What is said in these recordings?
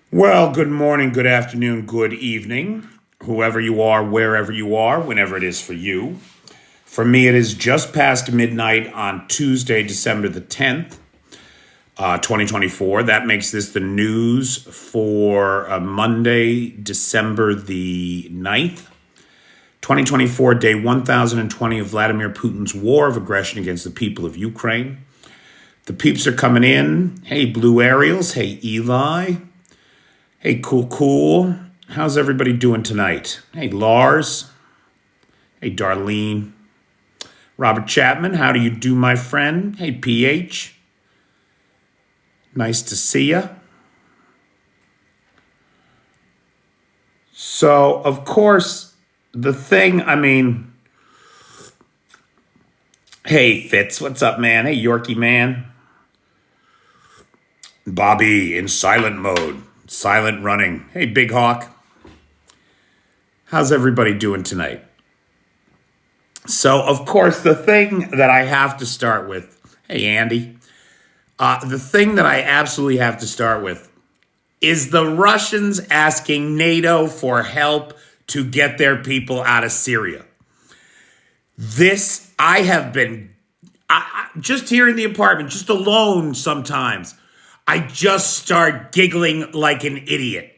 Well, good morning, good afternoon, good evening, whoever you are, wherever you are, whenever it is for you. For me, it is just past midnight on Tuesday, December the 10th, 2024. That makes this the news for Monday, December the 9th, 2024, day 1020 of Vladimir Putin's war of aggression against the people of Ukraine. The peeps are coming in. Hey, Blue Ariels. Hey, Eli. Hey, cool. How's everybody doing tonight? Hey, Lars. Hey, Darlene. Robert Chapman, how do you do, my friend? Hey, PH. Nice to see you. So, of course, hey, Fitz, what's up, man? Hey, Yorkie, man. Bobby in silent mode, silent running. Hey, Big Hawk. How's everybody doing tonight? So, of course, the thing that I have to start with, hey, Andy, the thing that I absolutely have to start with is the Russians asking NATO for help to get their people out of Syria. I have been, just here in the apartment, just alone sometimes, I just start giggling like an idiot,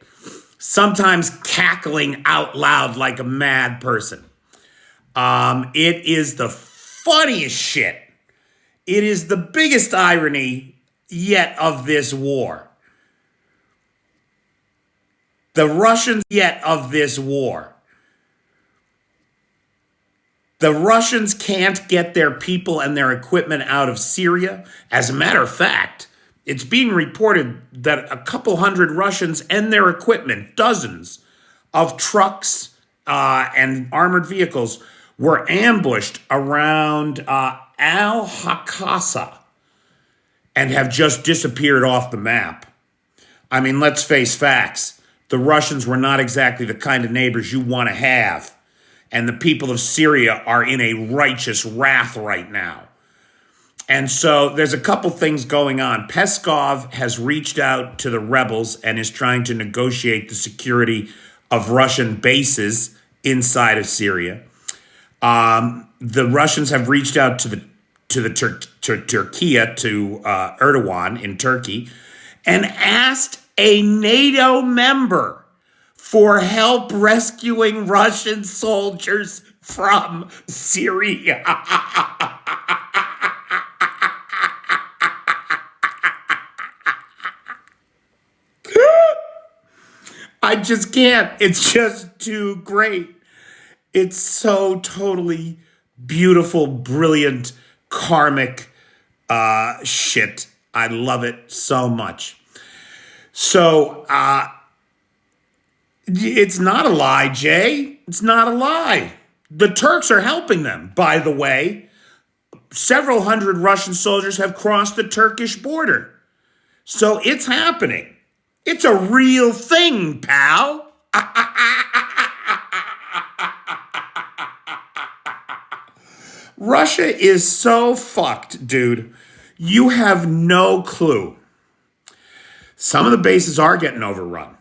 sometimes cackling out loud like a mad person. It is the funniest shit. It is the biggest irony yet of this war. The Russians can't get their people and their equipment out of Syria. As a matter of fact, it's being reported that a couple hundred Russians and their equipment, dozens of trucks and armored vehicles, were ambushed around Al-Hakasa and have just disappeared off the map. I mean, let's face facts. The Russians were not exactly the kind of neighbors you want to have. And the people of Syria are in a righteous wrath right now. And so there's a couple things going on. Peskov has reached out to the rebels and is trying to negotiate the security of Russian bases inside of Syria. The Russians have reached out to Turkey, to Erdogan in Turkey, and asked a NATO member for help rescuing Russian soldiers from Syria. I just can't. It's just too great. It's so totally beautiful, brilliant, karmic shit. I love it so much. So, it's not a lie, Jay. It's not a lie. The Turks are helping them, by the way. Several hundred Russian soldiers have crossed the Turkish border. So it's happening. It's a real thing, pal. Russia is so fucked, dude. You have no clue. Some of the bases are getting overrun.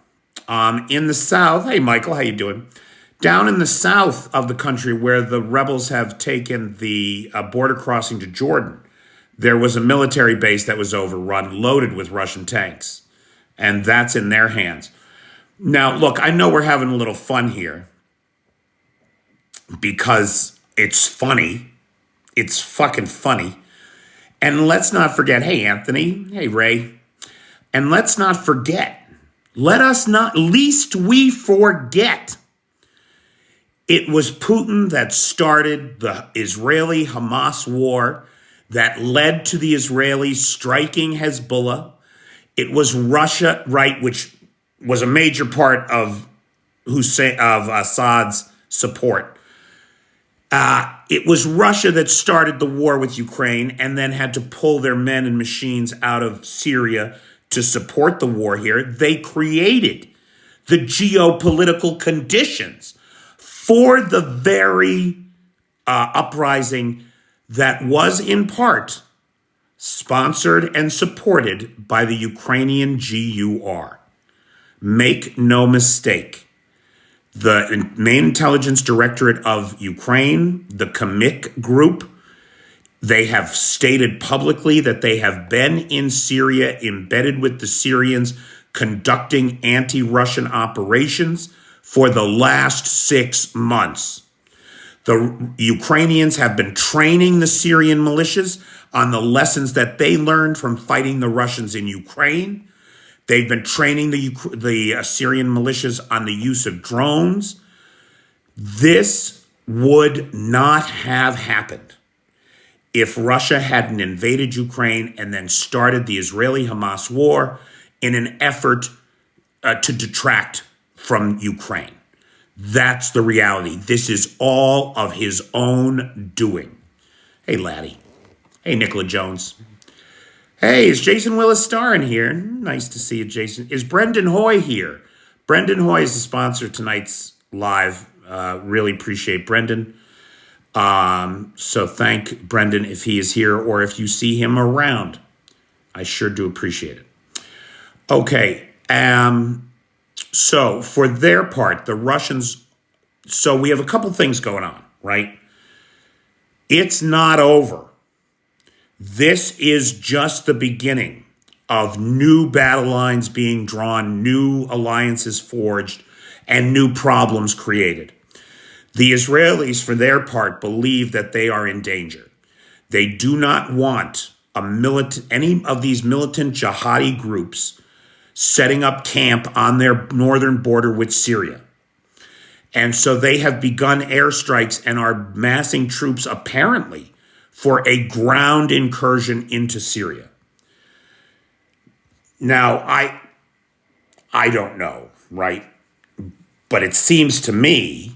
In the south, hey, Michael, how you doing? Down in the south of the country where the rebels have taken the border crossing to Jordan, there was a military base that was overrun, loaded with Russian tanks. And that's in their hands. Now, look, I know we're having a little fun here because it's funny. It's fucking funny. And let's not forget, hey, Anthony, hey, Ray, and let's not forget, least we forget, it was Putin that started the Israeli-Hamas war that led to the Israelis striking Hezbollah. It was Russia, right, which was a major part of Assad's support. It was Russia that started the war with Ukraine and then had to pull their men and machines out of Syria to support the war here. They created the geopolitical conditions for the very uprising that was in part sponsored and supported by the Ukrainian GUR. Make no mistake. The main intelligence directorate of Ukraine, the Kamik group, they have stated publicly that they have been in Syria, embedded with the Syrians, conducting anti-Russian operations for the last 6 months. The Ukrainians have been training the Syrian militias on the lessons that they learned from fighting the Russians in Ukraine. They've been training the Syrian militias on the use of drones. This would not have happened if Russia hadn't invaded Ukraine and then started the Israeli-Hamas war in an effort to detract from Ukraine. That's the reality. This is all of his own doing. Hey, laddie. Hey, Nicola Jones. Hey, is Jason Willis starring here? Nice to see you, Jason. Is Brendan Hoy here? Brendan Hoy is the sponsor of tonight's live. Really appreciate Brendan. So thank Brendan if he is here or if you see him around. I sure do appreciate it. Okay. So for their part, the Russians, so we have a couple things going on, right? It's not over. This is just the beginning of new battle lines being drawn, new alliances forged, and new problems created. The Israelis, for their part, believe that they are in danger. They do not want any of these militant jihadi groups setting up camp on their northern border with Syria. And so they have begun airstrikes and are massing troops, apparently, for a ground incursion into Syria. Now, I don't know, right? But it seems to me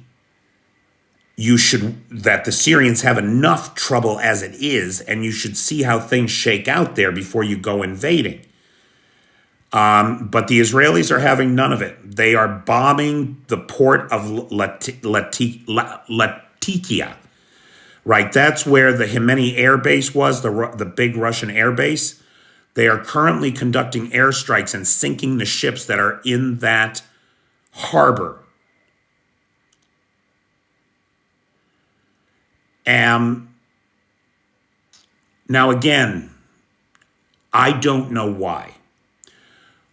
that the Syrians have enough trouble as it is, and you should see how things shake out there before you go invading. But the Israelis are having none of it. They are bombing the port of Latakia. Right, that's where the Himeni air base was, the big Russian air base. They are currently conducting airstrikes and sinking the ships that are in that harbor. Now, again, I don't know why.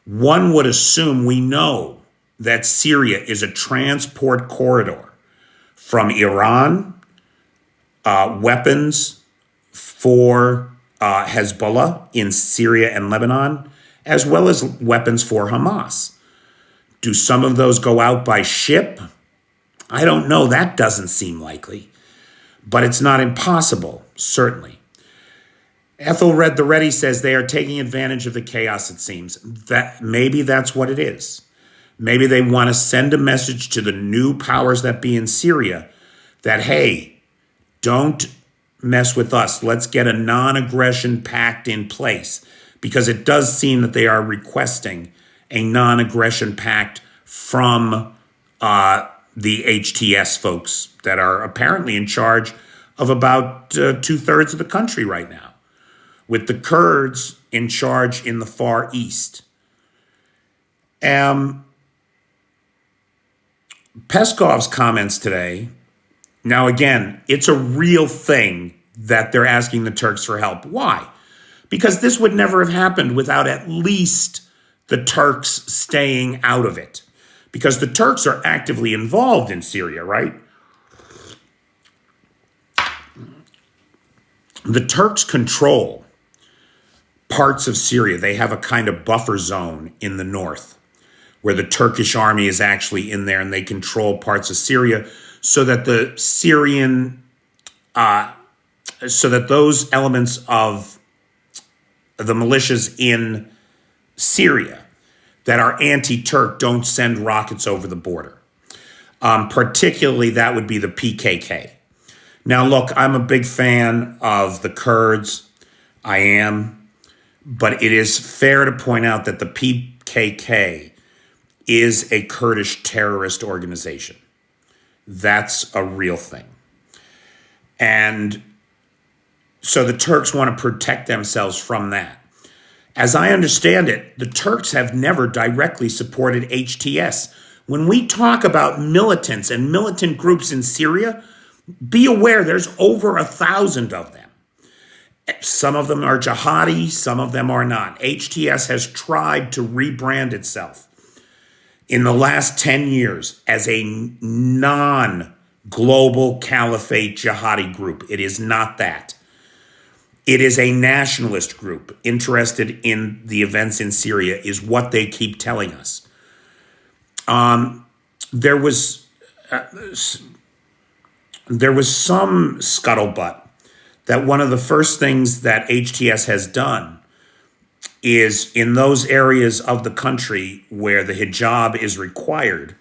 One would assume we know that Syria is a transport corridor from Iran, weapons for Hezbollah in Syria and Lebanon, as well as weapons for Hamas. Do some of those go out by ship? I don't know. That doesn't seem likely. But it's not impossible, certainly. Ethelred the Ready says they are taking advantage of the chaos, it seems. Maybe that's what it is. Maybe they want to send a message to the new powers that be in Syria that, hey, don't mess with us. Let's get a non-aggression pact in place, because it does seem that they are requesting a non-aggression pact from the HTS folks that are apparently in charge of about 2/3 of the country right now, with the Kurds in charge in the Far East. Peskov's comments today, now again, it's a real thing that they're asking the Turks for help. Why? Because this would never have happened without at least the Turks staying out of it. Because the Turks are actively involved in Syria, right? The Turks control parts of Syria. They have a kind of buffer zone in the north where the Turkish army is actually in there, and they control parts of Syria so that the Syrian, so that those elements of the militias in Syria that are anti-Turk don't send rockets over the border. Particularly, that would be the PKK. Now, look, I'm a big fan of the Kurds. I am. But it is fair to point out that the PKK is a Kurdish terrorist organization. That's a real thing. And so the Turks want to protect themselves from that. As I understand it, the Turks have never directly supported HTS. When we talk about militants and militant groups in Syria, be aware there's over 1,000 of them. Some of them are jihadi, some of them are not. HTS has tried to rebrand itself in the last 10 years as a non-global caliphate jihadi group. It is not that. It is a nationalist group interested in the events in Syria, is what they keep telling us. There was some scuttlebutt that one of the first things that HTS has done is in those areas of the country where the hijab is required,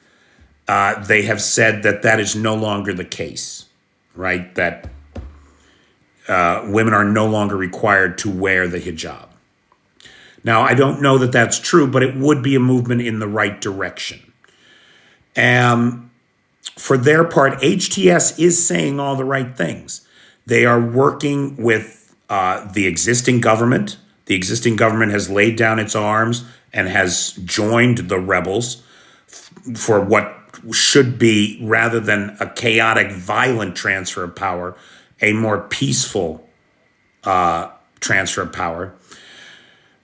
they have said that that is no longer the case, right? That women are no longer required to wear the hijab. Now, I don't know that that's true, but it would be a movement in the right direction. For their part, HTS is saying all the right things. They are working with the existing government. The existing government has laid down its arms and has joined the rebels for what should be, rather than a chaotic, violent transfer of power, a more peaceful transfer of power.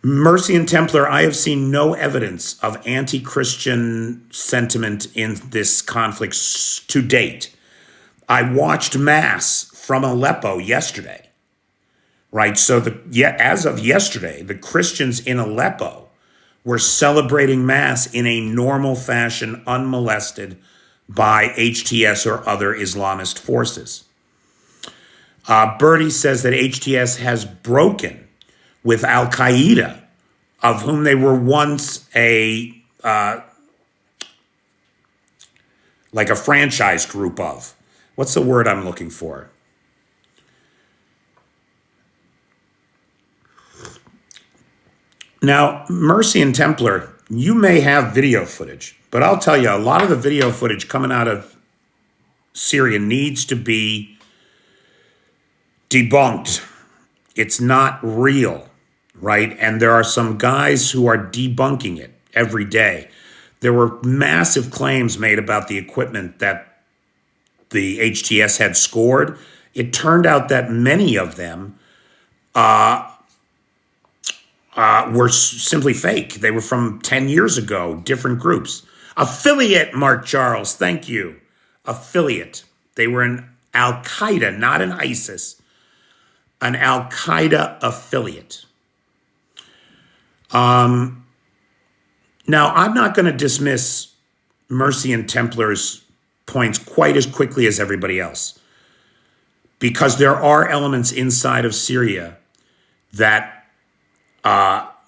Mercy and Templar, I have seen no evidence of anti-Christian sentiment in this conflict to date. I watched Mass from Aleppo yesterday, right? So as of yesterday, the Christians in Aleppo were celebrating Mass in a normal fashion, unmolested by HTS or other Islamist forces. Bertie says that HTS has broken with Al-Qaeda, of whom they were once like a franchise group of. What's the word I'm looking for? Now, Mercy and Templar, you may have video footage, but I'll tell you, a lot of the video footage coming out of Syria needs to be debunked. It's not real, right? And there are some guys who are debunking it every day. There were massive claims made about the equipment that the HTS had scored. It turned out that many of them were simply fake. They were from 10 years ago, different groups. Affiliate, Mark Charles, thank you. Affiliate. They were an Al-Qaeda, not an ISIS. An Al-Qaeda affiliate. Now, I'm not going to dismiss Mercy and Templar's points quite as quickly as everybody else, because there are elements inside of Syria that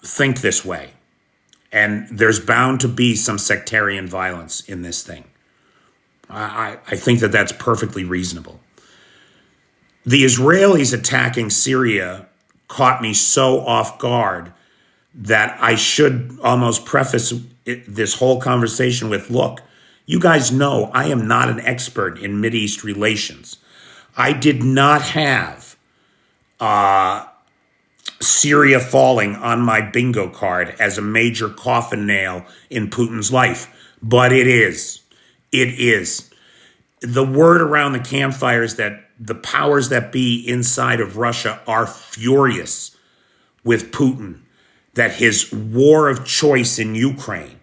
think this way, and there's bound to be some sectarian violence in this thing. I think that that's perfectly reasonable. The Israelis attacking Syria caught me so off guard that I should almost preface this whole conversation with, look, you guys know I am not an expert in Mideast relations. I did not have Syria falling on my bingo card as a major coffin nail in Putin's life, but it is. It is. The word around the campfire is that the powers that be inside of Russia are furious with Putin, that his war of choice in Ukraine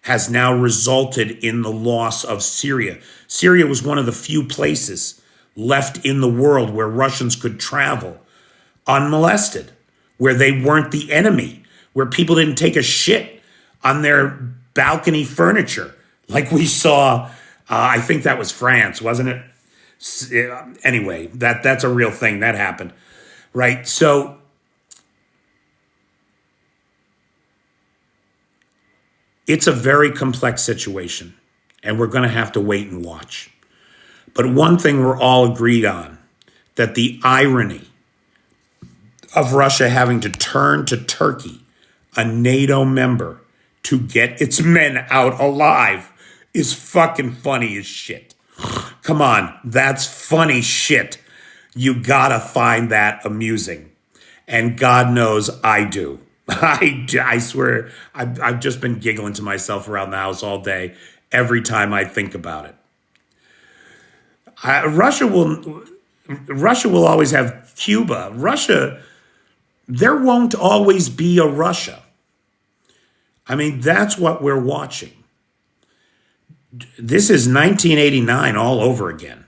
has now resulted in the loss of Syria. Syria was one of the few places left in the world where Russians could travel unmolested, where they weren't the enemy, where people didn't take a shit on their balcony furniture, like we saw, I think that was France, wasn't it? Anyway, that's a real thing that happened, right? So it's a very complex situation, and we're going to have to wait and watch. But one thing we're all agreed on, that the irony of Russia having to turn to Turkey, a NATO member, to get its men out alive is fucking funny as shit. Come on, that's funny shit. You gotta find that amusing. And God knows I do. I swear, I've just been giggling to myself around the house all day every time I think about it. I, Russia will always have Cuba. Russia, there won't always be a Russia. I mean, that's what we're watching. This is 1989 all over again.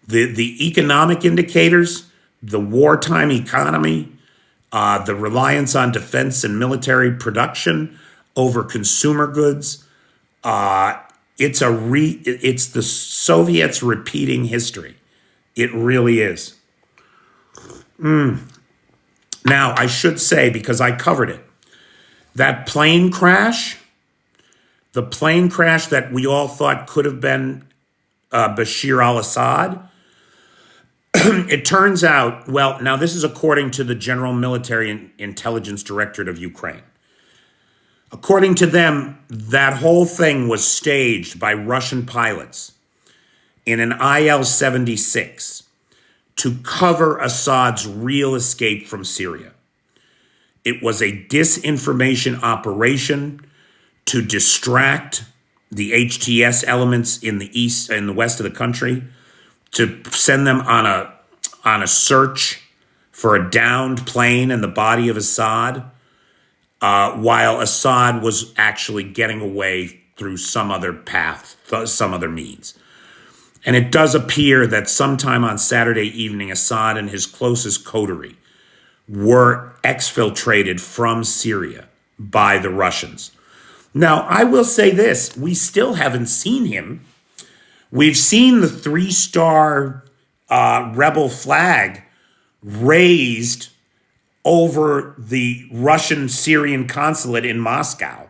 The economic indicators, the wartime economy, the reliance on defense and military production over consumer goods. It's the Soviets repeating history. It really is. Now, I should say, because I covered it, that plane crash, the plane crash that we all thought could have been Bashir al-Assad, it turns out, well, now this is according to the General Military Intelligence Directorate of Ukraine. According to them, that whole thing was staged by Russian pilots in an IL-76 to cover Assad's real escape from Syria. It was a disinformation operation to distract the HTS elements in the east and the west of the country, to send them on a search for a downed plane and the body of Assad, while Assad was actually getting away through some other path, some other means. And it does appear that sometime on Saturday evening, Assad and his closest coterie were exfiltrated from Syria by the Russians. Now, I will say this, we still haven't seen him. We've seen the 3-star rebel flag raised over the Russian-Syrian consulate in Moscow.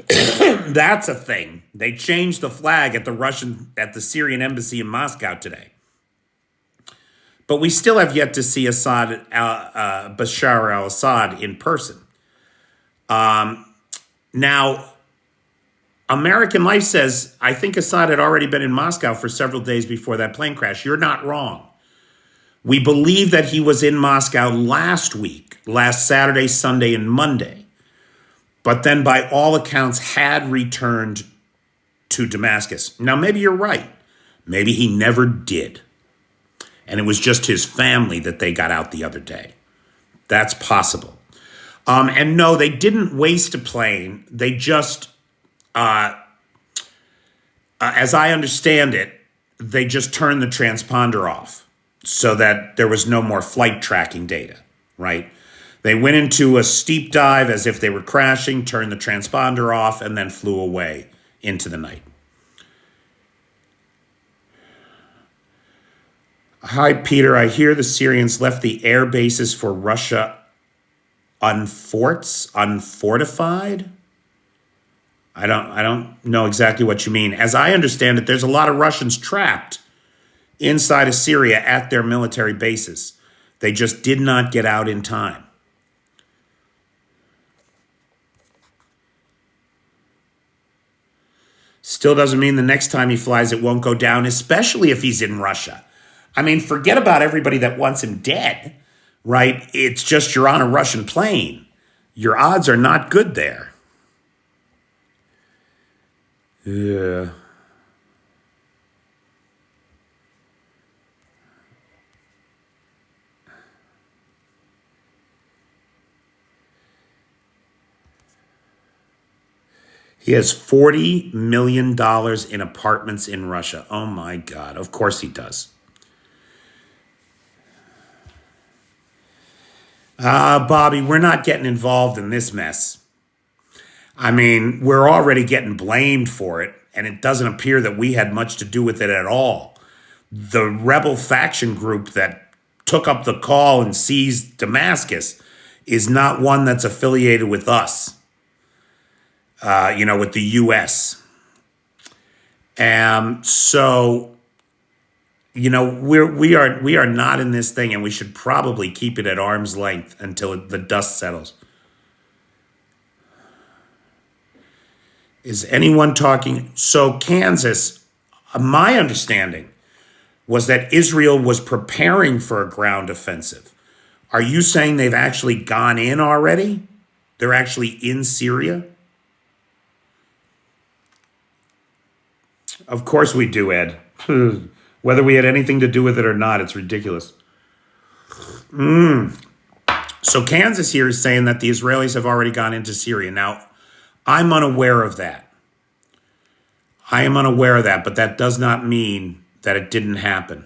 That's a thing. They changed the flag at the Syrian embassy in Moscow today. But we still have yet to see Bashar al-Assad in person. Now, American Life says, I think Assad had already been in Moscow for several days before that plane crash. You're not wrong. We believe that he was in Moscow last Saturday, Sunday, and Monday, but then by all accounts had returned to Damascus. Now, maybe you're right. Maybe he never did. And it was just his family that they got out the other day. That's possible. And no, they didn't waste a plane. They just, as I understand it, they just turned the transponder off so that there was no more flight tracking data, right? They went into a steep dive as if they were crashing, turned the transponder off, and then flew away into the night. Hi, Peter. I hear the Syrians left the air bases for Russia unfortified. I don't know exactly what you mean. As I understand it, there's a lot of Russians trapped inside of Syria at their military bases. They just did not get out in time. Still doesn't mean the next time he flies it won't go down, especially if he's in Russia. I mean, forget about everybody that wants him dead, right? It's just you're on a Russian plane. Your odds are not good there. Yeah. He has $40 million in apartments in Russia. Oh my God. Of course he does. Bobby, we're not getting involved in this mess. I mean, we're already getting blamed for it, and it doesn't appear that we had much to do with it at all. The rebel faction group that took up the call and seized Damascus is not one that's affiliated with us, with the U.S. So, we are not in this thing, and we should probably keep it at arm's length until the dust settles. Is anyone talking? So Kansas, my understanding was that Israel was preparing for a ground offensive. Are you saying they've actually gone in already? They're actually in Syria? Of course we do, Ed. Whether we had anything to do with it or not, it's ridiculous. So Kansas here is saying that the Israelis have already gone into Syria. Now, I'm unaware of that. I am unaware of that, but that does not mean that it didn't happen.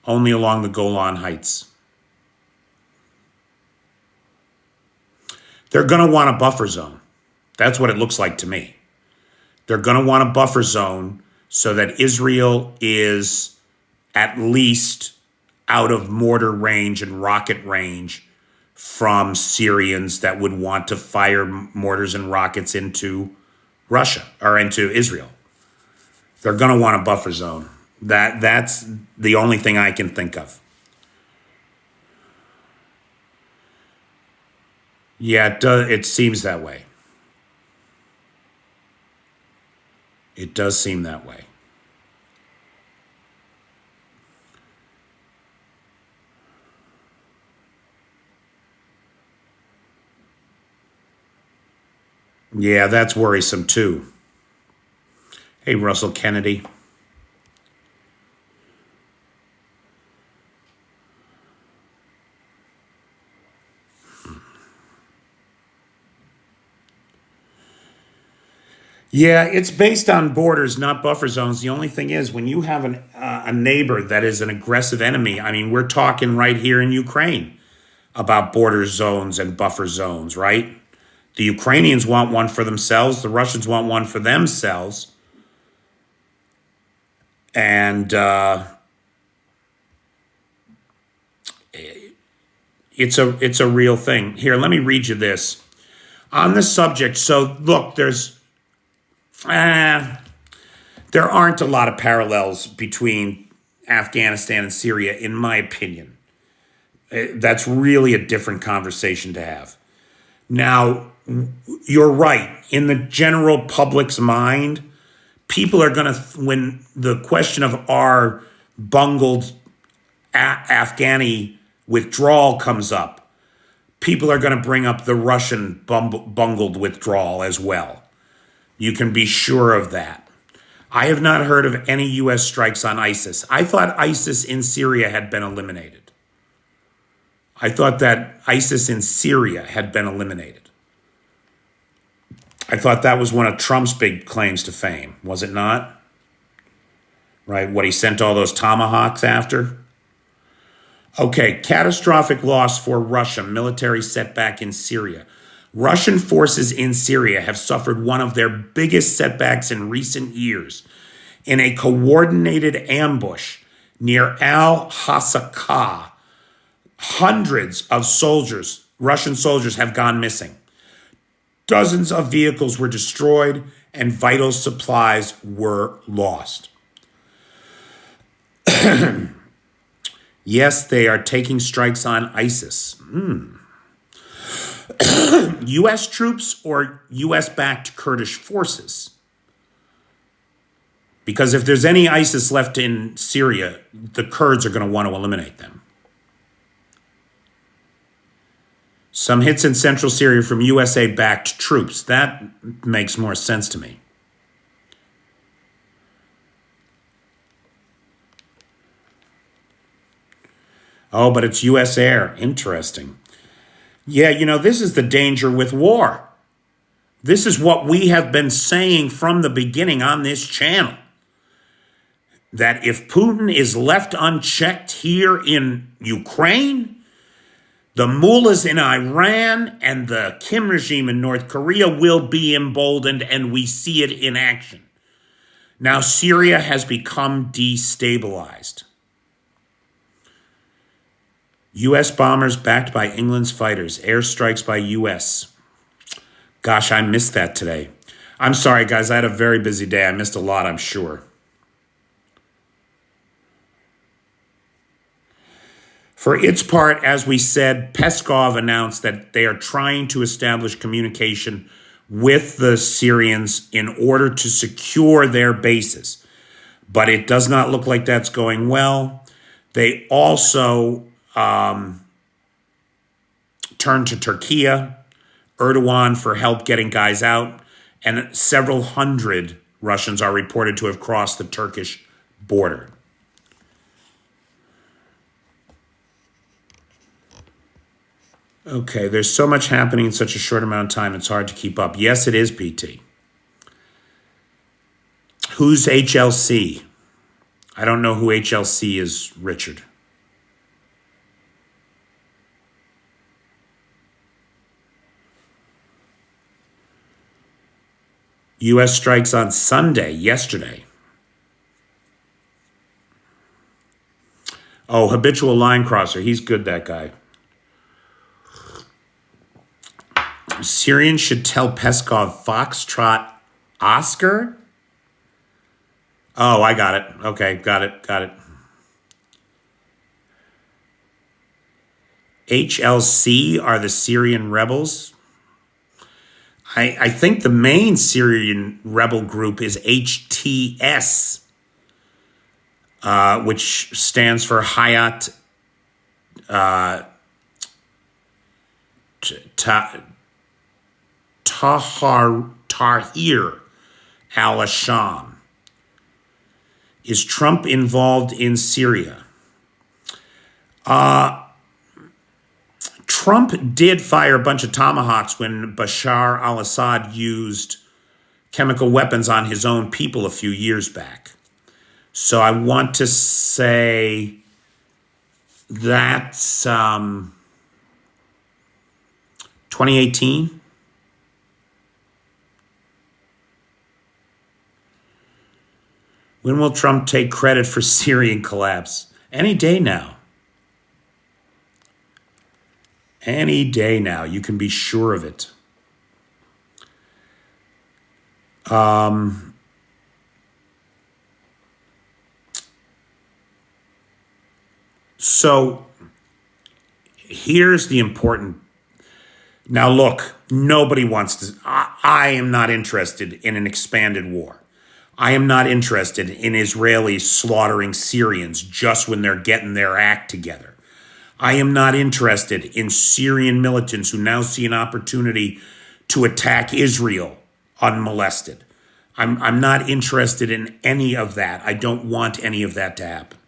Only along the Golan Heights. They're going to want a buffer zone. That's what it looks like to me. They're going to want a buffer zone so that Israel is at least out of mortar range and rocket range from Syrians that would want to fire mortars and rockets into Russia or into Israel. They're going to want a buffer zone. That's the only thing I can think of. Yeah, it seems that way. It does seem that way. Yeah, that's worrisome too. Hey, Russell Kennedy. Yeah, it's based on borders, not buffer zones. The only thing is, when you have a neighbor that is an aggressive enemy, I mean, we're talking right here in Ukraine about border zones and buffer zones, right? The Ukrainians want one for themselves. The Russians want one for themselves. And it's a real thing. Here, let me read you this. On the subject, so look, there aren't a lot of parallels between Afghanistan and Syria, in my opinion. That's really a different conversation to have. Now, you're right. In the general public's mind, people are going to, when the question of our bungled Afghani withdrawal comes up, people are going to bring up the Russian bungled withdrawal as well. You can be sure of that. I have not heard of any U.S. strikes on ISIS. I thought ISIS in Syria had been eliminated. I thought that ISIS in Syria had been eliminated. I thought that was one of Trump's big claims to fame, was it not? Right, what he sent all those tomahawks after? Okay, catastrophic loss for Russia, military setback in Syria. Russian forces in Syria have suffered one of their biggest setbacks in recent years in a coordinated ambush near al-Hasakah. Hundreds of soldiers, Russian soldiers, have gone missing. Dozens of vehicles were destroyed and vital supplies were lost. Yes, they are taking strikes on ISIS. U.S. troops or U.S.-backed Kurdish forces? Because if there's any ISIS left in Syria, the Kurds are going to want to eliminate them. Some hits in central Syria from USA-backed troops. That makes more sense to me. Oh, but it's U.S. air. Interesting. Yeah, you know, this is the danger with war. This is what we have been saying from the beginning on this channel. That if Putin is left unchecked here in Ukraine, the mullahs in Iran and the Kim regime in North Korea will be emboldened, and we see it in action. Now, Syria has become destabilized. U.S. bombers backed by England's fighters, airstrikes by U.S. Gosh, I missed that today. I'm sorry, guys. I had a very busy day. I missed a lot, I'm sure. For its part, as we said, Peskov announced that they are trying to establish communication with the Syrians in order to secure their bases. But it does not look like that's going well. They also turned to Turkey Erdogan for help getting guys out, and several hundred Russians are reported to have crossed the Turkish border. Okay, there's so much happening in such a short amount of time, it's hard to keep up. Yes, it is, PT. Who's HLC? I don't know who HLC is, Richard. U.S. strikes on Sunday, yesterday. Oh, habitual line crosser. He's good, that guy. Syrians should tell Peskov Foxtrot Oscar? Oh, I got it. Okay, got it. HLC are the Syrian rebels. I think the main Syrian rebel group is HTS, which stands for Hayat Tahrir al-Sham. Is Trump involved in Syria? Trump did fire a bunch of tomahawks when Bashar al-Assad used chemical weapons on his own people a few years back. So I want to say that's 2018. When will Trump take credit for Syrian collapse? Any day now. Any day now. You can be sure of it. So here's the important. Now look, nobody wants to. I am not interested in an expanded war. I am not interested in Israelis slaughtering Syrians just when they're getting their act together. I am not interested in Syrian militants who now see an opportunity to attack Israel unmolested. I'm not interested in any of that. I don't want any of that to happen.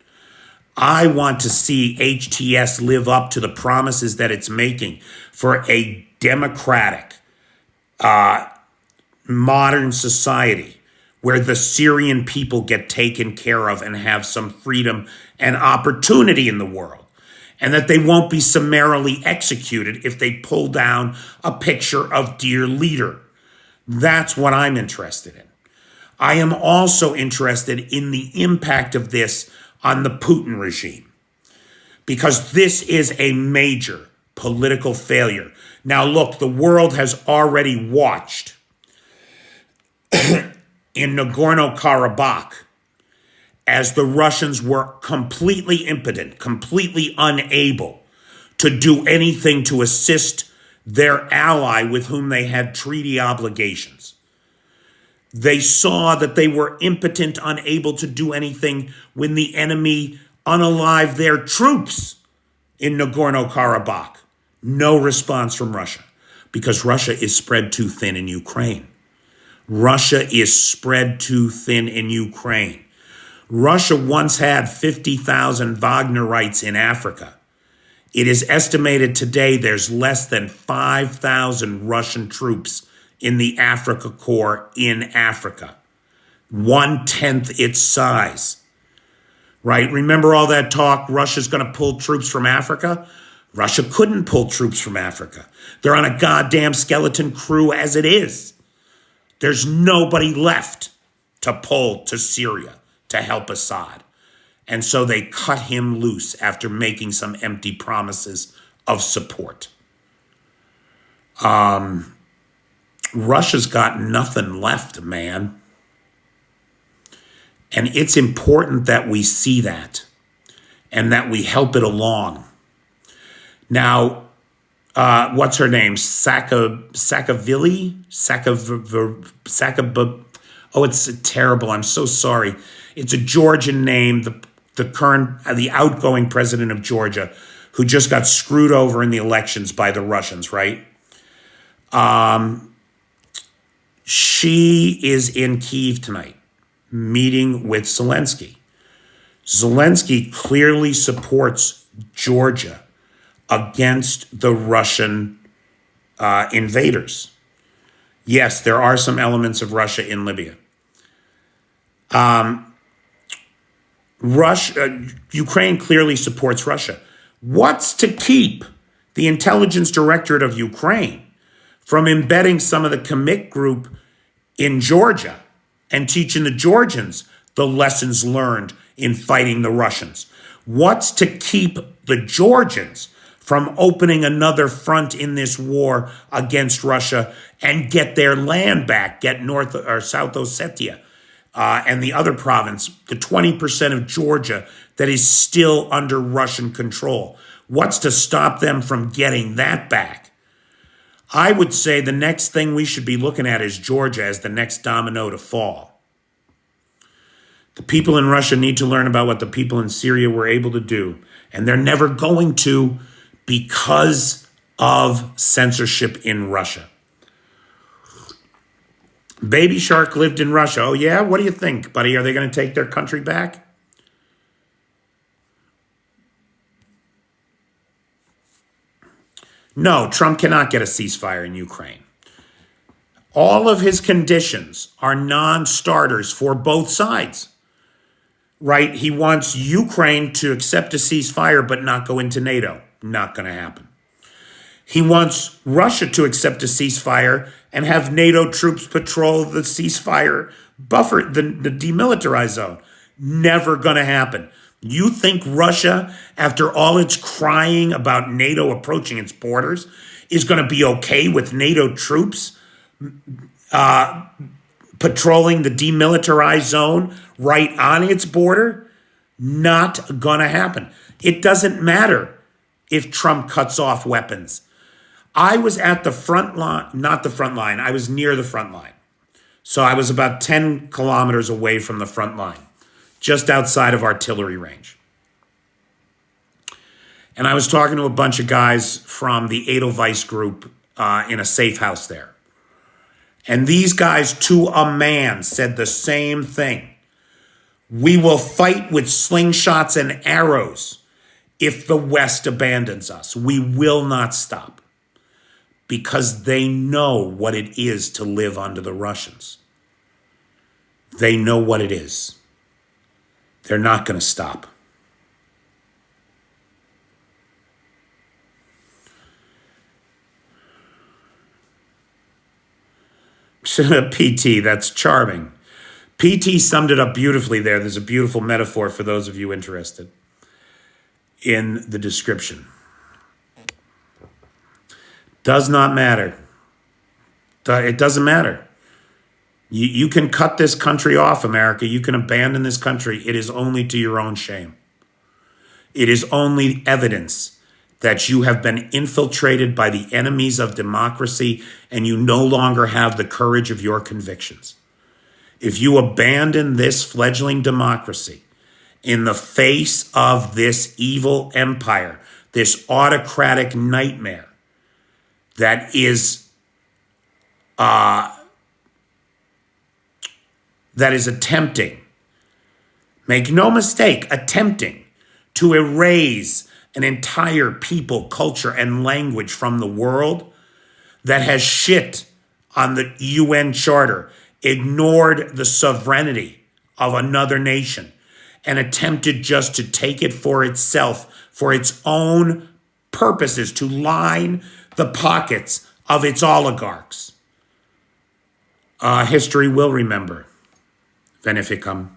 I want to see HTS live up to the promises that it's making for a democratic, modern society where the Syrian people get taken care of and have some freedom and opportunity in the world, and that they won't be summarily executed if they pull down a picture of dear leader. That's what I'm interested in. I am also interested in the impact of this on the Putin regime, because this is a major political failure. Now, look, the world has already watched in Nagorno-Karabakh as the Russians were completely impotent, completely unable to do anything to assist their ally with whom they had treaty obligations. They saw that they were impotent, unable to do anything when the enemy unalived their troops in Nagorno-Karabakh. No response from Russia, because Russia is spread too thin in Ukraine. Russia is spread too thin in Ukraine. Russia once had 50,000 Wagnerites in Africa. It is estimated today there's less than 5,000 Russian troops in the Africa Corps in Africa. 1/10 its size. Right? Remember all that talk, Russia's going to pull troops from Africa? Russia couldn't pull troops from Africa. They're on a goddamn skeleton crew as it is. There's nobody left to pull to Syria to help Assad. And so they cut him loose after making some empty promises of support. Russia's got nothing left, man. And it's important that we see that and that we help it along. Now, what's her name? Saakashvili? Oh, it's terrible. I'm so sorry. It's a Georgian name, the outgoing president of Georgia, who just got screwed over in the elections by the Russians, right? She is in Kyiv tonight, meeting with Zelensky. Zelensky clearly supports Georgia against the Russian invaders. Yes, there are some elements of Russia in Libya. Ukraine clearly supports Russia. What's to keep the intelligence directorate of Ukraine from embedding some of the commit group in Georgia and teaching the Georgians the lessons learned in fighting the Russians? What's to keep the Georgians from opening another front in this war against Russia and get their land back, get North or South Ossetia and the other province, the 20% of Georgia that is still under Russian control? What's to stop them from getting that back? I would say the next thing we should be looking at is Georgia as the next domino to fall. The people in Russia need to learn about what the people in Syria were able to do, and they're never going to because of censorship in Russia. Baby Shark lived in Russia. Oh yeah? What do you think, buddy? Are they going to take their country back? No, Trump cannot get a ceasefire in Ukraine. All of his conditions are non-starters for both sides, right? He wants Ukraine to accept a ceasefire but not go into NATO. Not going to happen. He wants Russia to accept a ceasefire and have NATO troops patrol the ceasefire buffer, the demilitarized zone. Never going to happen. You think Russia, after all its crying about NATO approaching its borders, is going to be okay with NATO troops patrolling the demilitarized zone right on its border? Not going to happen. It doesn't matter if Trump cuts off weapons. I was at the front line, not the front line, I was near the front line. So I was about 10 kilometers away from the front line, just outside of artillery range. And I was talking to a bunch of guys from the Edelweiss group in a safe house there. And these guys, to a man, said the same thing. We will fight with slingshots and arrows if the West abandons us. We will not stop. Because they know what it is to live under the Russians. They know what it is. They're not going to stop. PT, that's charming. PT summed it up beautifully there. There's a beautiful metaphor for those of you interested in the description. Does not matter. It doesn't matter. You can cut this country off, America. You can abandon this country. It is only to your own shame. It is only evidence that you have been infiltrated by the enemies of democracy and you no longer have the courage of your convictions. If you abandon this fledgling democracy in the face of this evil empire, this autocratic nightmare, that is attempting, make no mistake, attempting to erase an entire people, culture, and language from the world, that has shit on the UN Charter, ignored the sovereignty of another nation, and attempted just to take it for itself, for its own purposes, to line the pockets of its oligarchs. History will remember. Beneficum.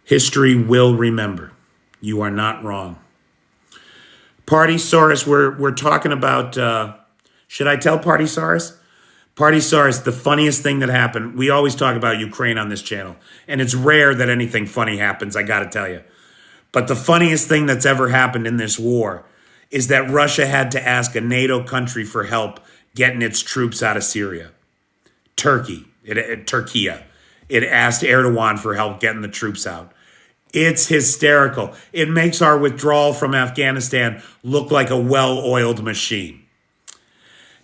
History will remember. You are not wrong. Partysaurus, we're talking about, should I tell Partysaurus? Partysaurus, the funniest thing that happened, we always talk about Ukraine on this channel, and it's rare that anything funny happens, I gotta tell you. But the funniest thing that's ever happened in this war is that Russia had to ask a NATO country for help getting its troops out of Syria. Turkey. It asked Erdogan for help getting the troops out. It's hysterical. It makes our withdrawal from Afghanistan look like a well-oiled machine.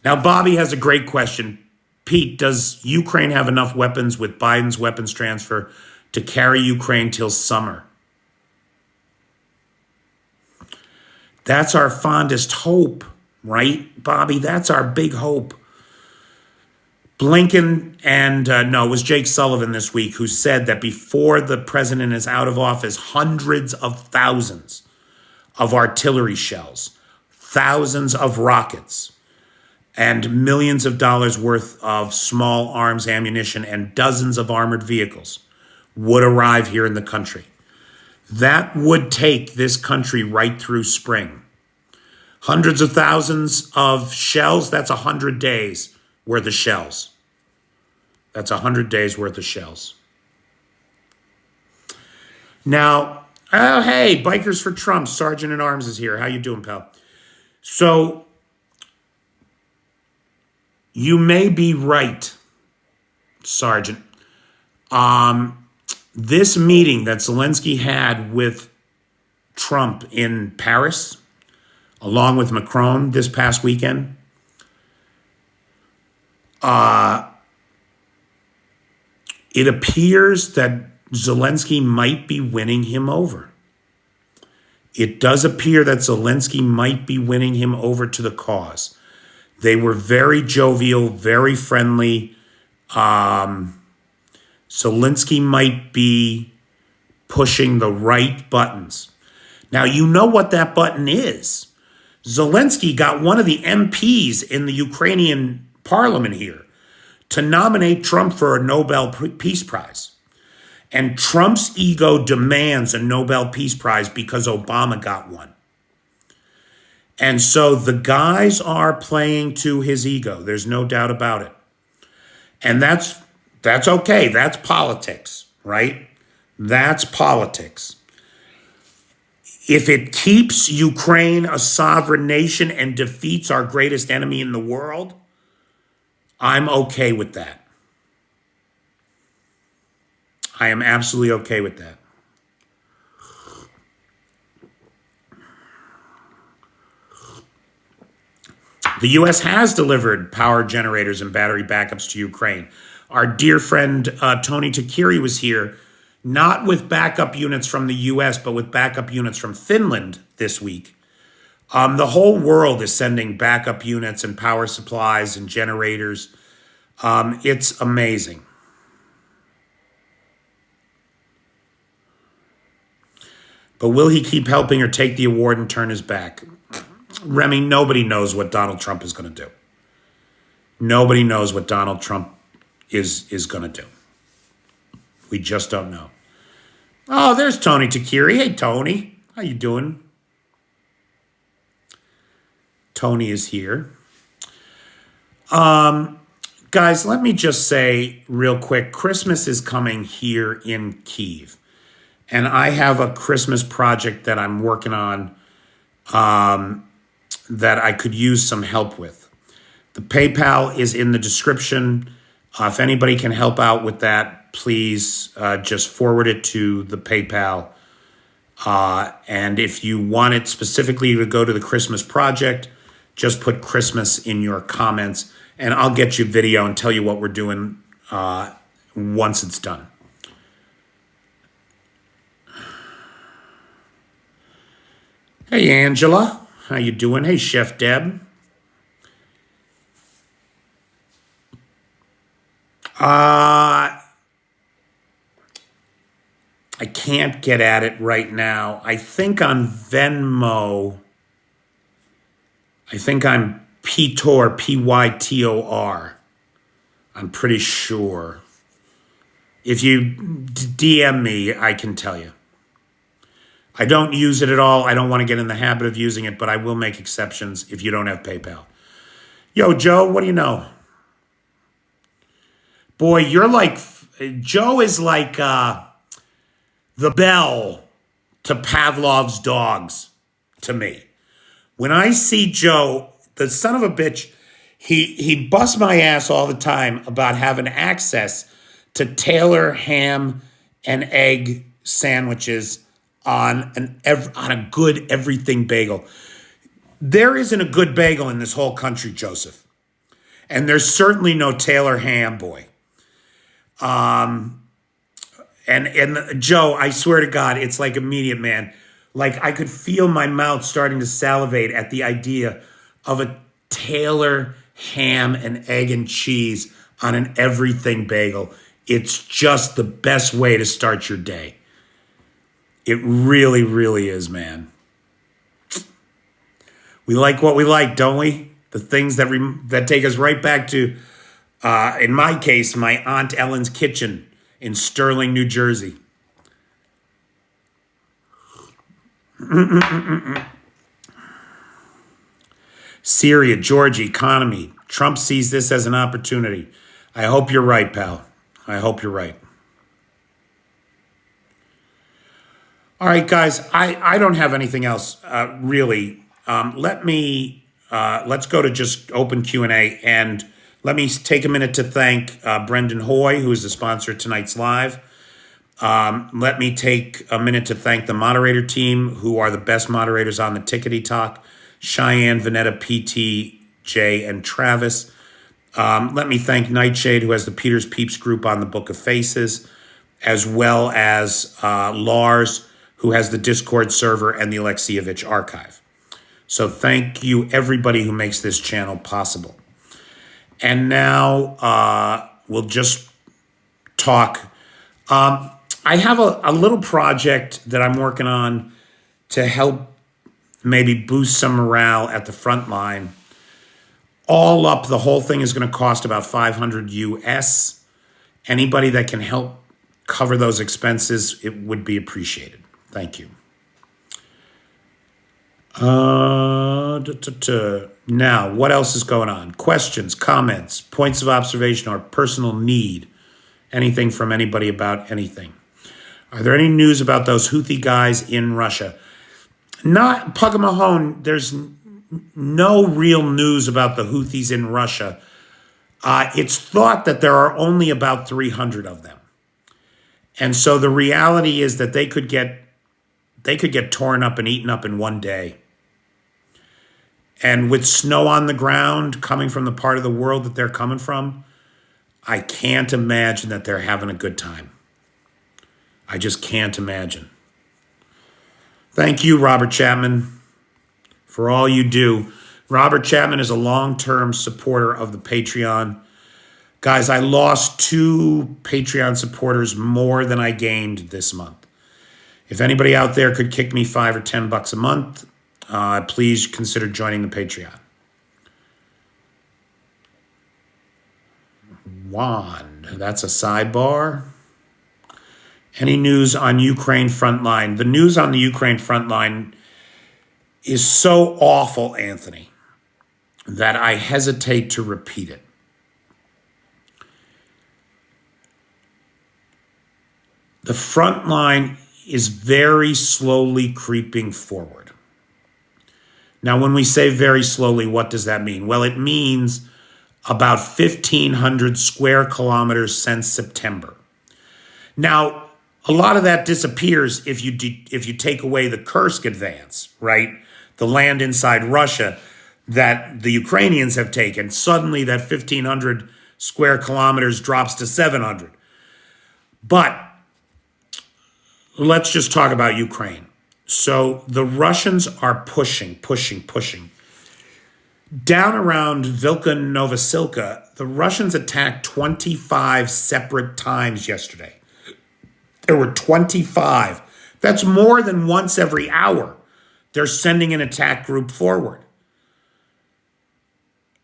Now, Bobby has a great question. Pete, does Ukraine have enough weapons with Biden's weapons transfer to carry Ukraine till summer? That's our fondest hope, right, Bobby? That's our big hope. Blinken and, no, it was Jake Sullivan this week who said that before the president is out of office, hundreds of thousands of artillery shells, thousands of rockets, and millions of dollars worth of small arms ammunition and dozens of armored vehicles would arrive here in the country. That would take this country right through spring. Hundreds of thousands of shells, that's 100 days worth of shells. That's 100 days worth of shells. Now, oh, hey, Bikers for Trump, Sergeant at Arms is here. How you doing, pal? So, you may be right, Sergeant. This meeting that Zelensky had with Trump in Paris, along with Macron this past weekend, it appears that Zelensky might be winning him over. It does appear that Zelensky might be winning him over to the cause. They were very jovial, very friendly. Zelensky might be pushing the right buttons. Now, you know what that button is. Zelensky got one of the MPs in the Ukrainian parliament here to nominate Trump for a Nobel Peace Prize. And Trump's ego demands a Nobel Peace Prize because Obama got one. And so the guys are playing to his ego. There's no doubt about it. And that's okay. That's politics, right? That's politics. If it keeps Ukraine a sovereign nation and defeats our greatest enemy in the world, I'm okay with that. I am absolutely okay with that. The U.S. has delivered power generators and battery backups to Ukraine. Our dear friend Tony Takiri was here, not with backup units from the U.S., but with backup units from Finland this week. The whole world is sending backup units and power supplies and generators. It's amazing. But will he keep helping or take the award and turn his back? Remy, nobody knows what Donald Trump is going to do. Nobody knows what Donald Trump is going to do. We just don't know. Oh, there's Tony Takiri. Hey, Tony. How you doing? Tony is here. Guys, let me just say real quick, Christmas is coming here in Kyiv. And I have a Christmas project that I'm working on that I could use some help with. The PayPal is in the description. If anybody can help out with that, please just forward it to the PayPal. And if you want it specifically to go to the Christmas project, just put Christmas in your comments, and I'll get you video and tell you what we're doing once it's done. Hey, Angela. How you doing? Hey, Chef Deb. I can't get at it right now. I think on Venmo, I think I'm Pytor, Pytor. I'm pretty sure. If you DM me, I can tell you. I don't use it at all. I don't want to get in the habit of using it, but I will make exceptions if you don't have PayPal. Yo, Joe, what do you know? Boy, you're like, Joe is like the bell to Pavlov's dogs to me. When I see Joe, the son of a bitch, he busts my ass all the time about having access to Taylor ham and egg sandwiches on a good everything bagel. There isn't a good bagel in this whole country, Joseph. And there's certainly no Taylor ham boy. And Joe, I swear to God, it's like immediate, man. Like I could feel my mouth starting to salivate at the idea of a Taylor ham and egg and cheese on an everything bagel. It's just the best way to start your day. It really, really is, man. We like what we like, don't we? The things that take us right back to, in my case, my Aunt Ellen's kitchen in Sterling, New Jersey. Syria, Georgia, economy. Trump sees this as an opportunity. I hope you're right, pal. I hope you're right. All right, guys, I don't have anything else, really. Let's go to just open Q&A, and let me take a minute to thank Brendan Hoy, who is the sponsor of tonight's live. Let me take a minute to thank the moderator team, who are the best moderators on the Tickety Talk: Cheyenne, Vanetta, PT, Jay, and Travis. Let me thank Nightshade, who has the Peters Peeps group on the Book of Faces, as well as Lars, who has the Discord server and the Alexievich archive. So thank you, everybody who makes this channel possible. And now we'll just talk. I have a little project that I'm working on to help maybe boost some morale at the front line. All up, the whole thing is going to cost about $500 US. Anybody that can help cover those expenses, it would be appreciated. Thank you. Now, what else is going on? Questions, comments, points of observation, or personal need? Anything from anybody about anything? Are there any news about those Houthi guys in Russia? Not Pugga Mahone. There's no real news about the Houthis in Russia. It's thought that there are only about 300 of them. And so the reality is that they could get torn up and eaten up in one day. And with snow on the ground coming from the part of the world that they're coming from, I can't imagine that they're having a good time. I just can't imagine. Thank you, Robert Chapman, for all you do. Robert Chapman is a long-term supporter of the Patreon. Guys, I lost 2 Patreon supporters more than I gained this month. If anybody out there could kick me $5 or $10 a month, please consider joining the Patreon. Wand, that's a sidebar. Any news on Ukraine frontline? The news on the Ukraine frontline is so awful, Anthony, that I hesitate to repeat it. The front line is very slowly creeping forward. Now, when we say very slowly, what does that mean? Well, it means about 1,500 square kilometers since September. Now, a lot of that disappears if you take away the Kursk advance, right? The land inside Russia that the Ukrainians have taken. Suddenly, that 1,500 square kilometers drops to 700. But let's just talk about Ukraine. So the Russians are pushing. Down around Vilka Novosilka, the Russians attacked 25 separate times yesterday. There were 25. That's more than once every hour. They're sending an attack group forward.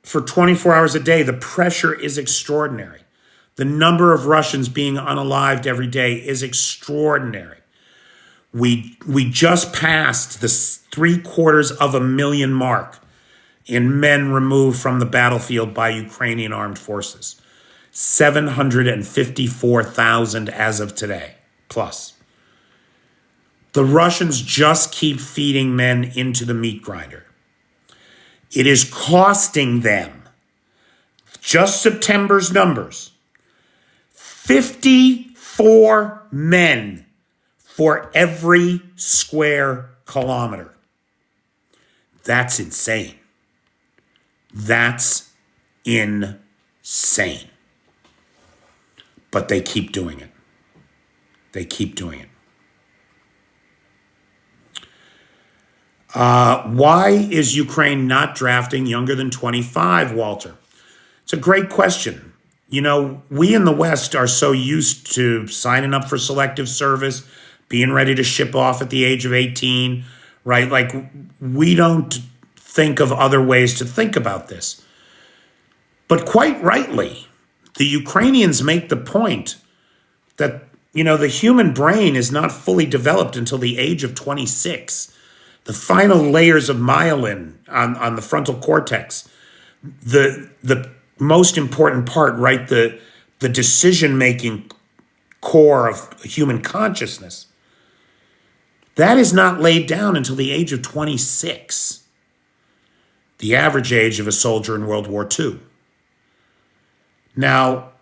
For 24 hours a day, the pressure is extraordinary. The number of Russians being unalived every day is extraordinary. We just passed the 750,000 mark in men removed from the battlefield by Ukrainian armed forces. 754,000 as of today, plus. The Russians just keep feeding men into the meat grinder. It is costing them, just September's numbers, 54 men for every square kilometer. That's insane. That's insane. But they keep doing it. They keep doing it. Why is Ukraine not drafting younger than 25, Walter? It's a great question. You know, we in the West are so used to signing up for selective service, being ready to ship off at the age of 18, right? Like, we don't think of other ways to think about this. But quite rightly, the Ukrainians make the point that, you know, the human brain is not fully developed until the age of 26. The final layers of myelin on the frontal cortex, the most important part, right? The decision-making core of human consciousness, that is not laid down until the age of 26, the average age of a soldier in World War II. Now,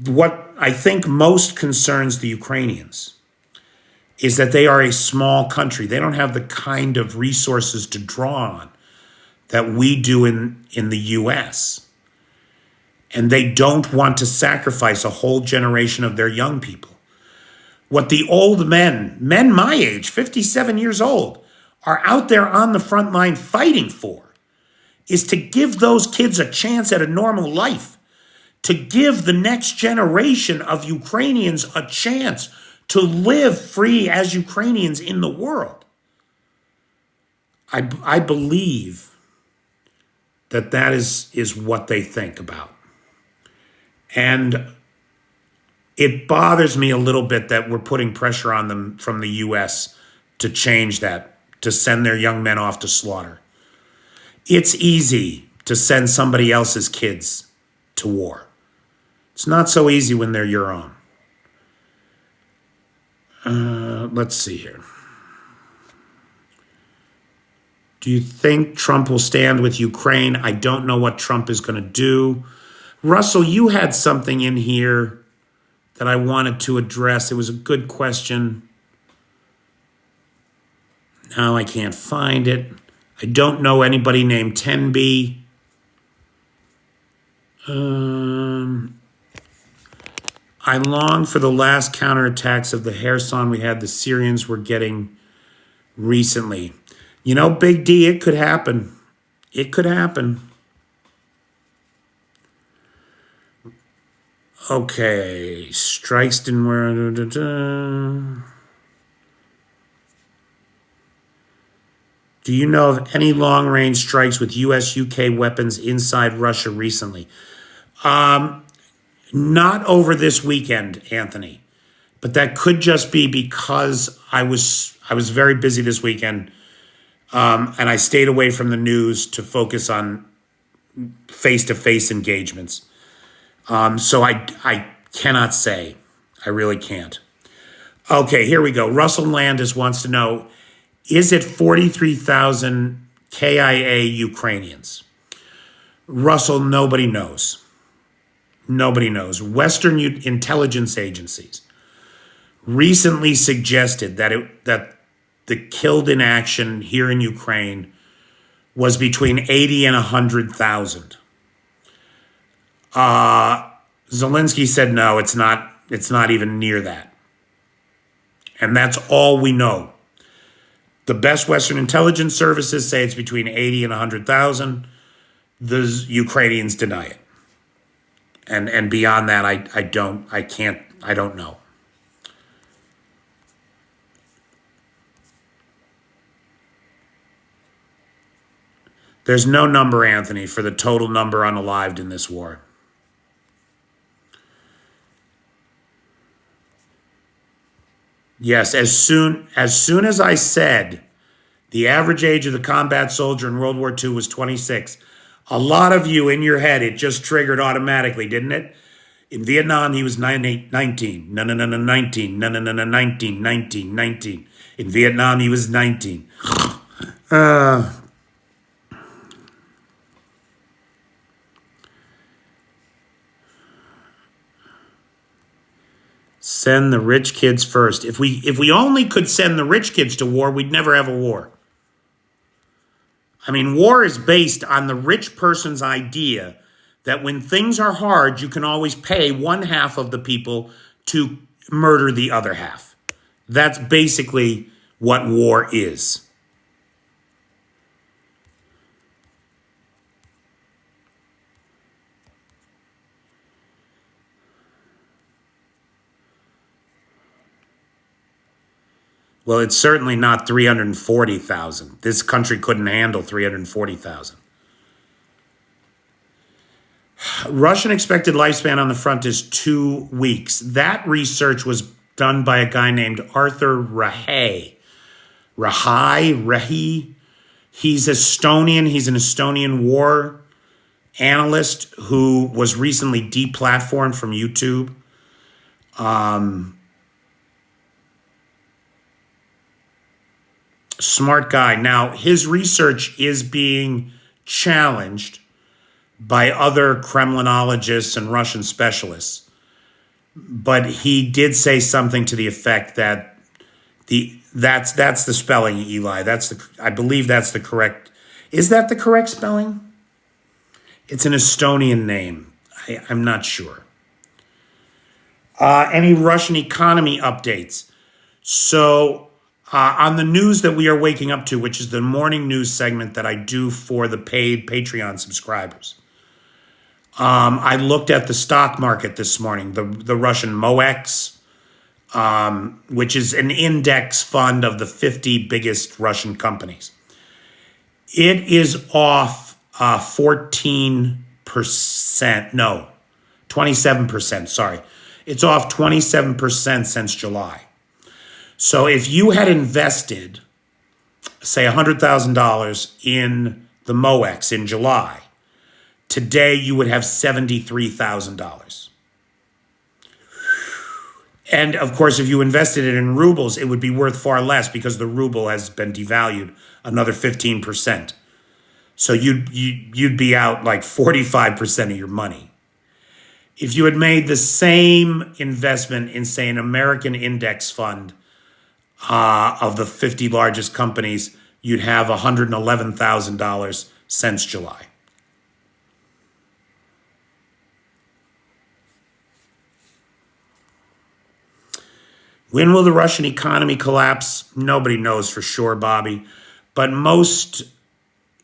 what I think most concerns the Ukrainians is that they are a small country. They don't have the kind of resources to draw on that we do in the US. And they don't want to sacrifice a whole generation of their young people. What the old men my age, 57 years old, are out there on the front line fighting for is to give those kids a chance at a normal life, to give the next generation of Ukrainians a chance to live free as Ukrainians in the world. I believe that is what they think about. And it bothers me a little bit that we're putting pressure on them from the US to change that, to send their young men off to slaughter. It's easy to send somebody else's kids to war. It's not so easy when they're your own. Let's see here. Do you think Trump will stand with Ukraine? I don't know what Trump is going to do. Russell, you had something in here that I wanted to address. It was a good question. Now I can't find it. I don't know anybody named Tenby. I long for the last counterattacks of the Kherson we had the Syrians were getting recently. You know, Big D, it could happen. It could happen. Okay, strikes didn't work. Do you know of any long-range strikes with U.S.-UK weapons inside Russia recently? Not over this weekend, Anthony, but that could just be because I was very busy this weekend, and I stayed away from the news to focus on face-to-face engagements. So I cannot say. I really can't. Okay, here we go. Russell Landis wants to know, is it 43,000 KIA Ukrainians? Russell, nobody knows. Nobody knows. Western intelligence agencies recently suggested that the killed in action here in Ukraine was between 80 and 100,000. Zelensky said no, it's not even near that. And that's all we know. The best Western intelligence services say it's between 80 and 100,000. The Ukrainians deny it. And beyond that, I don't know. There's no number, Anthony, for the total number unalived in this war. Yes, as soon as I said the average age of the combat soldier in World War II was 26, a lot of you in your head, it just triggered automatically, didn't it? In Vietnam, he was 19. No, 19. No, 19. In Vietnam, he was 19. Send the rich kids first. If we only could send the rich kids to war, we'd never have a war. I mean, war is based on the rich person's idea that when things are hard, you can always pay one half of the people to murder the other half. That's basically what war is. Well, it's certainly not 340,000. This country couldn't handle 340,000. Russian expected lifespan on the front is 2 weeks. That research was done by a guy named Arthur Rahe. Rahe. He's Estonian. He's an Estonian war analyst who was recently deplatformed from YouTube. Smart guy. Now, his research is being challenged by other Kremlinologists and Russian specialists. But he did say something to the effect that that's the spelling, Eli. I believe that's the correct. Is that the correct spelling? It's an Estonian name. I'm not sure. Any Russian economy updates? So on the news that we are waking up to, which is the morning news segment that I do for the paid Patreon subscribers, I looked at the stock market this morning, the Russian MOEX, which is an index fund of the 50 biggest Russian companies. It is off 27%, sorry. It's off 27% since July. So if you had invested, say, $100,000 in the MOEX in July, today you would have $73,000. And of course, if you invested it in rubles, it would be worth far less because the ruble has been devalued another 15%. So you'd be out like 45% of your money. If you had made the same investment in, say, an American index fund of the 50 largest companies, you'd have $111,000 since July. When will the Russian economy collapse? Nobody knows for sure, Bobby. But most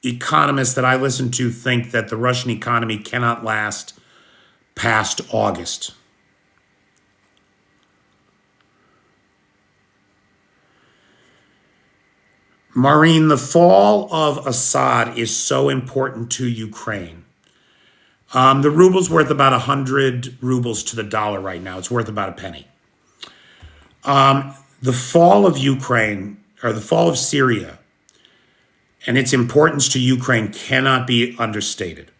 economists that I listen to think that the Russian economy cannot last past August. Maureen, the fall of Assad is so important to Ukraine. The ruble's worth about 100 rubles to the dollar right now. It's worth about a penny. The fall of Ukraine, or the fall of Syria, and its importance to Ukraine cannot be understated.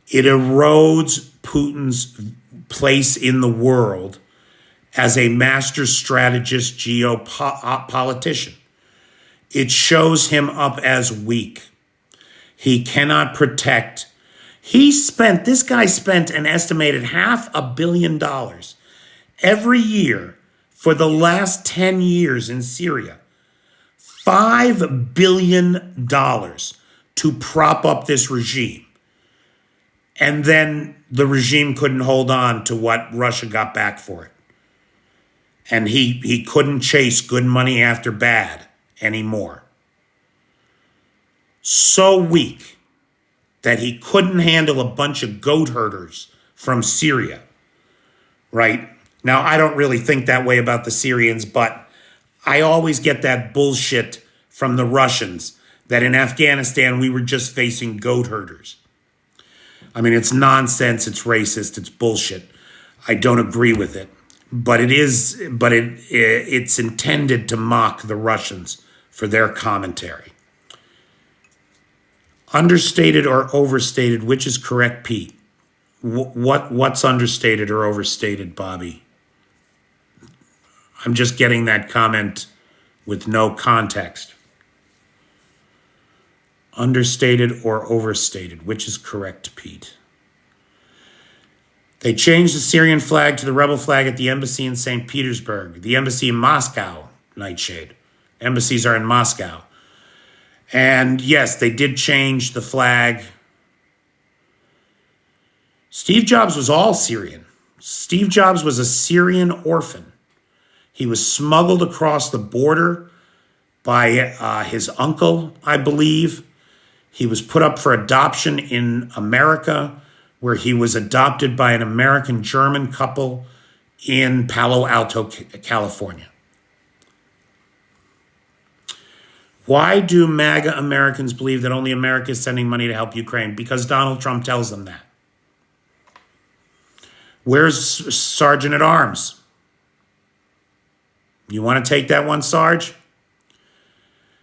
It erodes Putin's place in the world as a master strategist, geopolitician. It shows him up as weak. He cannot protect. This guy spent an estimated $500 million every year for the last 10 years in Syria. $5 billion to prop up this regime. And then the regime couldn't hold on to what Russia got back for it. And he couldn't chase good money after bad anymore. So weak that he couldn't handle a bunch of goat herders from Syria, right? Now, I don't really think that way about the Syrians, but I always get that bullshit from the Russians that in Afghanistan we were just facing goat herders. I mean, it's nonsense, it's racist, it's bullshit. I don't agree with it. But it's intended to mock the Russians for their commentary. Understated or overstated, which is correct, Pete? What's understated or overstated, Bobby? I'm just getting that comment with no context. Understated or overstated, which is correct, Pete? They changed the Syrian flag to the rebel flag at the embassy in St. Petersburg, the embassy in Moscow, Nightshade. Embassies are in Moscow. And yes, they did change the flag. Steve Jobs was all Syrian. Steve Jobs was a Syrian orphan. He was smuggled across the border by his uncle, I believe. He was put up for adoption in America, where he was adopted by an American-German couple in Palo Alto, California. Why do MAGA Americans believe that only America is sending money to help Ukraine? Because Donald Trump tells them that. Where's Sergeant at Arms? You want to take that one, Sarge?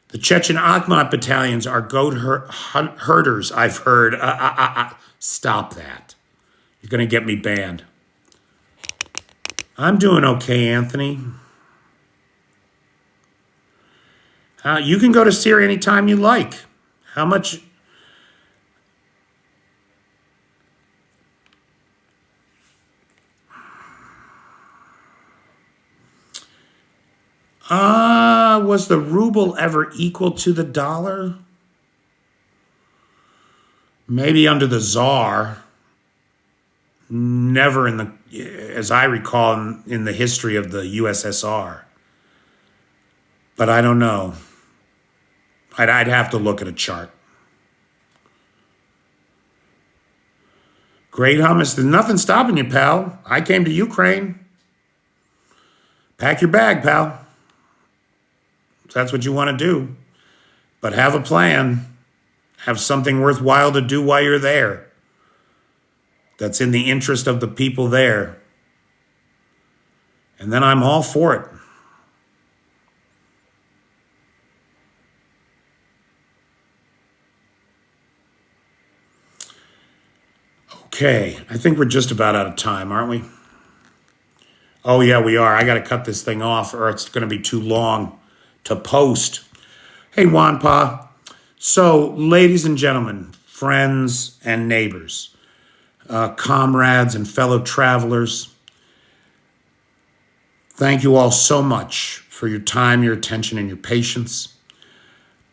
The Chechen Akhmat battalions are goat herders, I've heard. Stop that. You're going to get me banned. I'm doing okay, Anthony. You can go to Syria anytime you like. How much? Was the ruble ever equal to the dollar? Maybe under the Tsar. Never in the, as I recall, in the history of the USSR. But I don't know. I'd have to look at a chart. Great hummus. There's nothing stopping you, pal. I came to Ukraine. Pack your bag, pal. If that's what you want to do. But have a plan. Have something worthwhile to do while you're there. That's in the interest of the people there. And then I'm all for it. Okay, I think we're just about out of time, aren't we? Oh, yeah, we are. I got to cut this thing off or it's going to be too long to post. Hey, Wanpa. So, ladies and gentlemen, friends and neighbors, comrades and fellow travelers, thank you all so much for your time, your attention, and your patience.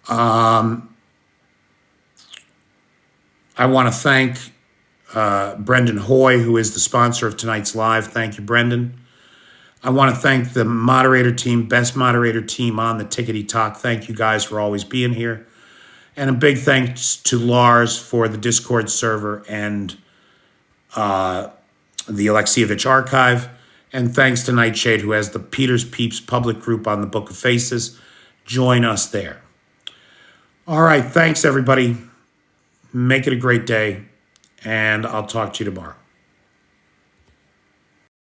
I want to thank Brendan Hoy, who is the sponsor of tonight's live. Thank you, Brendan. I want to thank the moderator team, best moderator team on the Tickety Talk. Thank you guys for always being here. And a big thanks to Lars for the Discord server and the Alexievich archive. And thanks to Nightshade, who has the Peter's Peeps public group on the Book of Faces. Join us there. All right, thanks, everybody. Make it a great day. And I'll talk to you tomorrow.